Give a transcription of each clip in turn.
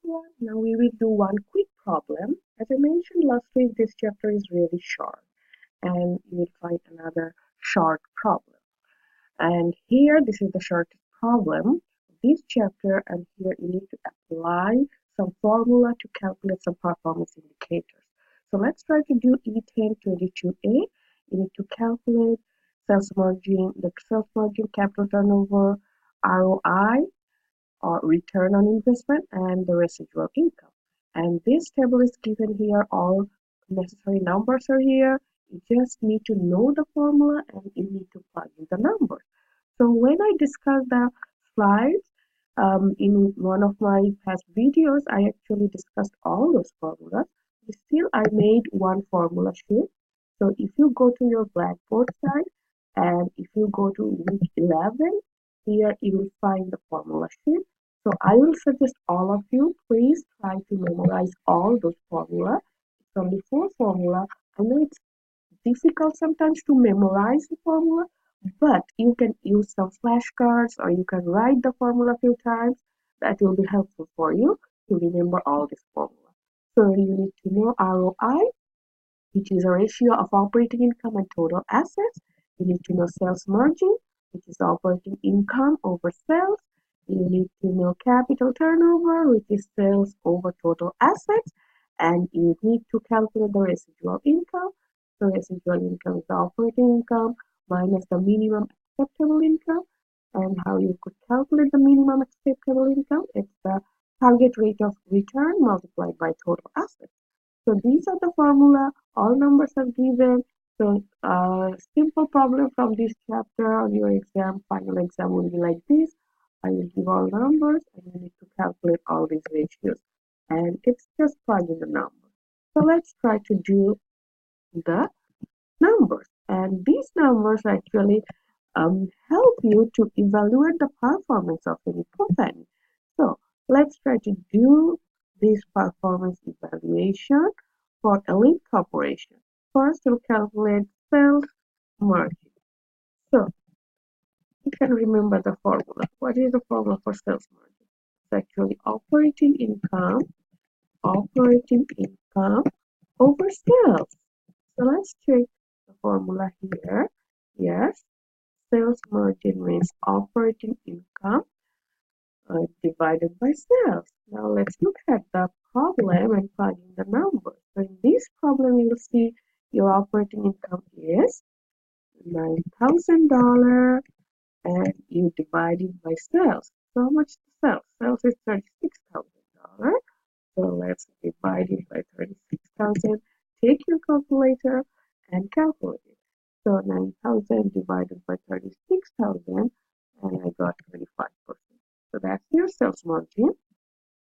everyone. Now we will do one quick problem. As I mentioned last week, this chapter is really short and you will find another short problem. And here, this is the shortest problem of this chapter, and here you need to apply some formula to calculate some performance indicators. So let's try to do E1022A. You need to calculate sales margin, the sales margin, capital turnover, ROI, or return on investment, and the residual income. And this table is given here. All necessary numbers are here. You just need to know the formula and you need to plug in the numbers. So when I discussed the slides in one of my past videos, I actually discussed all those formulas. Still, I made one formula sheet. So if you go to your Blackboard side and if you go to week 11, here you will find the formula sheet. So I will suggest all of you, please try to memorize all those formulas. It's only 4 formula. I know it's difficult sometimes to memorize the formula, but you can use some flashcards or you can write the formula a few times. That will be helpful for you to remember all this formula. So you need to know ROI, which is a ratio of operating income and total assets. You need to know sales margin, which is operating income over sales. You need to know capital turnover, which is sales over total assets. And you need to calculate the residual income. So residual income is the operating income minus the minimum acceptable income. And how you could calculate the minimum acceptable income? It's the target rate of return multiplied by total assets. So these are the formula. All numbers are given. So simple problem from this chapter on your exam, final exam will be like this. I will give all numbers and you need to calculate all these ratios. And it's just plugging the numbers. So let's try to do the numbers. And these numbers actually help you to evaluate the performance of any company. So let's try to do this performance evaluation for Elite Corporation. First, we'll calculate sales margin. So you can remember the formula. What is the formula for sales margin? It's actually operating income over sales. So let's check the formula here. Yes, sales margin means operating income divided by sales. Now let's look at the problem and plug in the numbers. So in this problem, you'll see your operating income is $9,000 and you divide it by sales. So how much is sales? Sales is $36,000. So let's divide it by 36,000. Take your calculator and calculate it. So 9,000 divided by 36,000 and I got 25%. So that's your sales margin.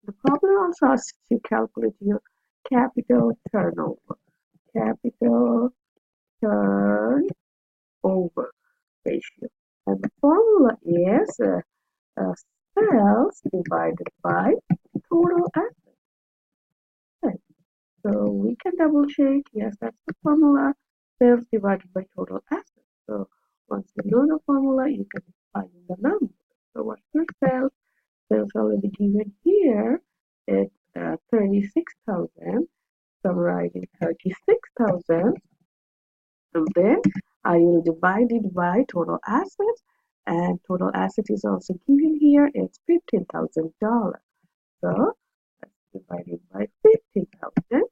The problem also asks you to calculate your capital turnover. Capital turnover ratio. And the formula is sales divided by total assets. Okay. So we can double check. Yes, that's the formula. Sales divided by total assets. So once you know the formula, you can find the number. So what's your sales? Sales already given here is 36,000. So I'm writing 36,000. And then I will divide it by total assets. And total asset is also given here. It's $15,000. So let's divide it by 15,000.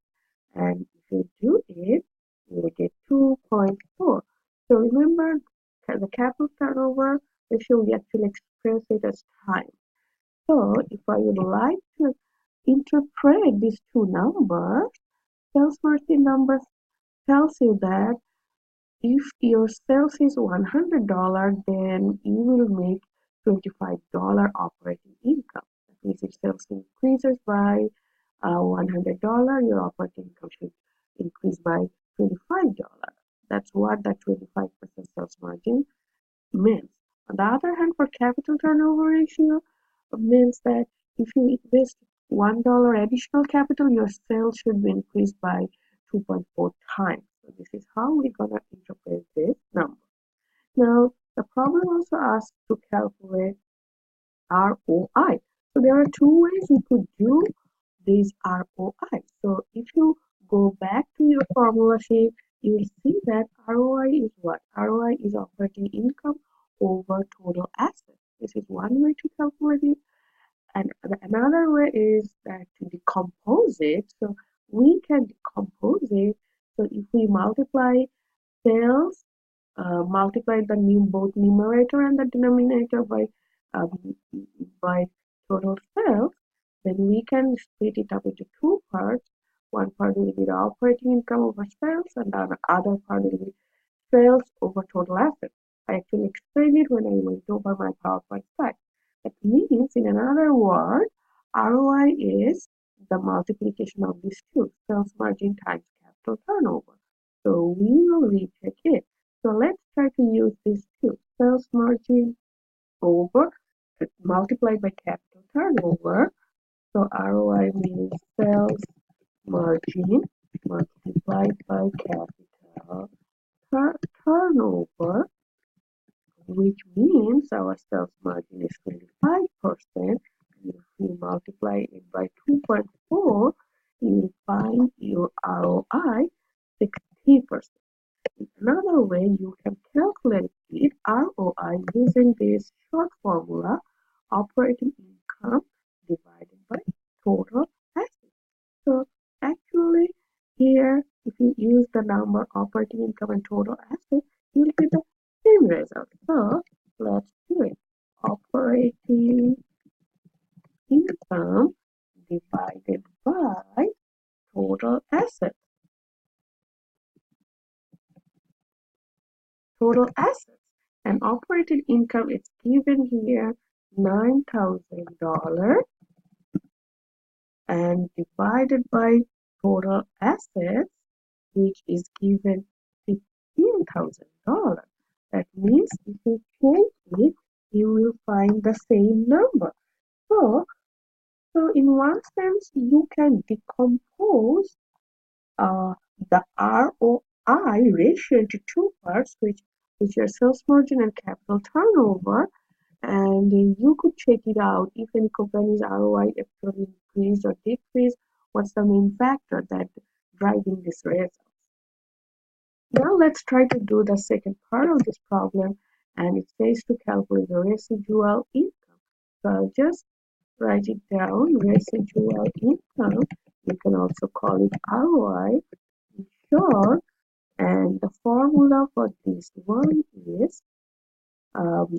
And if you do it, you will get 2.4. So remember, the capital turnover ratio, we actually express it as time. So if I would like to interpret these two numbers, sales margin numbers tells you that if your sales is $100, then you will make $25 operating income. That means if sales increases by $100, your operating income should increase by $25. That's what that 25% sales margin means. On the other hand, for capital turnover ratio, means that if you invest $1 additional capital, your sales should be increased by 2.4 times. So this is how we're gonna interpret this number. Now, the problem also asks to calculate ROI. So there are two ways we could do this ROI. So if you go back to your formula sheet, you will see that ROI is what? ROI is operating income over total assets. This is one way to calculate it. And another way is that to decompose it. So we can decompose it. So if we multiply sales, multiply the both numerator and the denominator by total sales, then we can split it up into two parts. One part will be the operating income over sales, and the other part will be sales over total assets. I actually explained it when I went over my PowerPoint slide. That means, in another word, ROI is the multiplication of these two, sales margin times capital turnover. So we will recheck it. So let's try to use these two, sales margin over multiplied by capital turnover. So ROI means sales margin multiplied by capital turnover, which means our sales margin is 25%. If you multiply it by 2.4, you will find your ROI 60%. Another way you can calculate it, ROI, using this short formula, operating income divided by total assets. So actually here, if you use the number operating income and total assets, you will get the same result. So let's do it. Operating income divided by total assets. Total assets and operating income is given here $9,000 and divided by total assets, which is given $15,000. That means if you change it, you will find the same number. So in one sense, you can decompose the ROI ratio into two parts, which are sales margin and capital turnover. And you could check it out if any company's ROI actually increased or decreased. What's the main factor that driving this result? Now let's try to do the second part of this problem, and it says to calculate the residual income. So I'll just write it down, residual income. You can also call it ROI in short, and the formula for this one is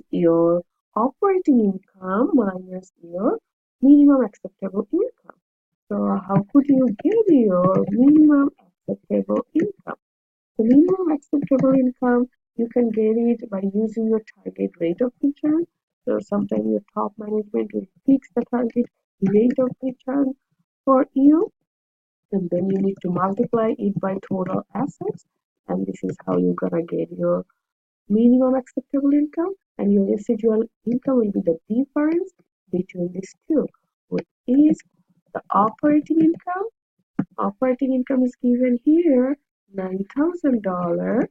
your operating income minus your minimum acceptable income. So how could you get your minimum acceptable income? The minimum acceptable income, you can get it by using your target rate of return. So sometimes your top management will fix the target rate of return for you, and then you need to multiply it by total assets, and this is how you're gonna get your minimum acceptable income, and your residual income will be the difference between these two, which is the operating income. Operating income is given here $9,000,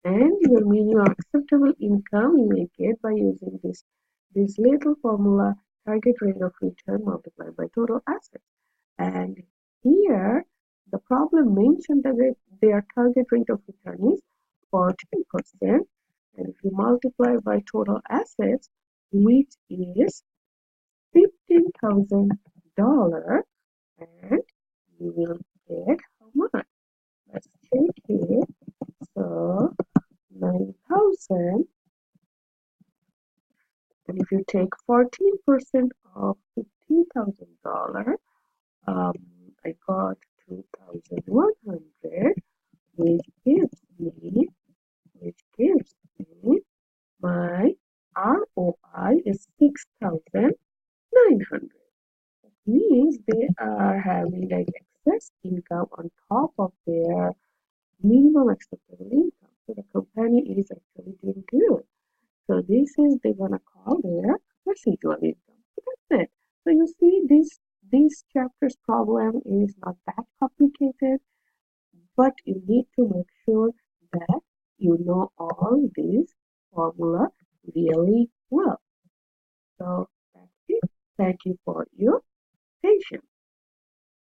and your minimum acceptable income you will get by using this little formula, target rate of return multiplied by total assets. And here the problem mentioned that their target rate of return is 14%, and if you multiply by total assets, which is $15,000, and you will get how much? Let's check it. So 9,000, and if you take 14% of $15,000, I got 2,100, which gives me my ROI is 6,900. That means they are having like excess income on top of their minimum acceptable income. So the company is actually doing good. So this is they're gonna call their residual income. So that's it. So you see this chapter's problem is not that complicated, but you need to make sure that you know all these formula really well. So that's it. Thank you for your